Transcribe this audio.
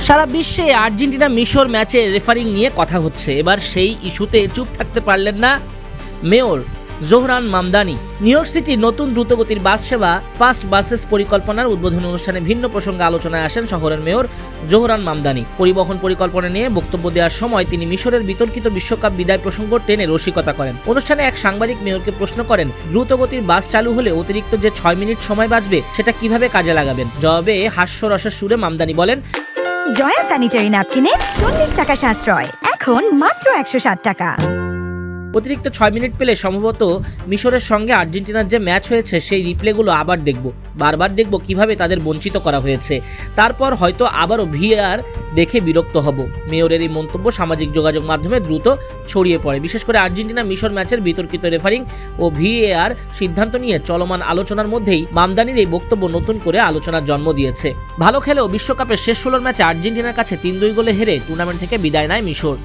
সারা বিশ্বে আর্জেন্টিনা মিশর ম্যাচে রেফারিং নিয়ে কথা হচ্ছে। এবার সেই ইস্যুতে চুপ থাকতে পারলেন না mayor Zohran Mamdani. New York সিটির নতুন দ্রুতগতির বাস সেবা ফাস্ট বাসেস পরিকল্পনার উদ্বোধনী অনুষ্ঠানে ভিন্ন প্রসঙ্গে আলোচনায় আসেন শহরের মেয়র জোহরান মামদানি। পরিবহন পরিকল্পনা নিয়ে বক্তব্য দেওয়ার সময় তিনি মিশরের বিতর্কিত বিশ্বকাপ বিদায় প্রসঙ্গ টেনে রসিকতা করেন। অনুষ্ঠানে এক সাংবাদিক মেয়রকে প্রশ্ন করেন, দ্রুতগতির বাস চালু হলে অতিরিক্ত যে 6 মিনিট সময় বাঁচবে সেটা কিভাবে কাজে লাগাবেন? জবাবে হাস্যরসের সুরে মামদানি বলেন, জয়া স্যানিটারি ন্যাপকিনে 40 টাকা সাশ্রয়, এখন মাত্র 160 টাকা। অতিরিক্ত 6 মিনিট পেলে সম্ভবত মিশরের সঙ্গে আর্জেন্টিনার যে ম্যাচ হয়েছে সেই রিপ্লেগুলো আবার বারবার দেখব কিভাবে তাদের বঞ্চিত করা হয়েছে। তারপর হয়তো আবারও ভিএআর দেখে বিরক্ত হব। মেয়রের এই মন্তব্য সামাজিক যোগাযোগ মাধ্যমে দ্রুত ছড়িয়ে পড়ে। বিশেষ করে আর্জেন্টিনা মিশর ম্যাচের বিতর্কিত রেফারিং ও ভিএআর সিদ্ধান্ত নিয়ে চলমান আলোচনার মধ্যেই মামদানির এই বক্তব্য নতুন করে আলোচনার জন্ম দিয়েছে। ভালো খেলেও বিশ্বকাপের শেষ 16 ম্যাচে আর্জেন্টিনার কাছে 3-2 গোলে হেরে টুর্নামেন্ট থেকে বিদায় নেয় মিশর।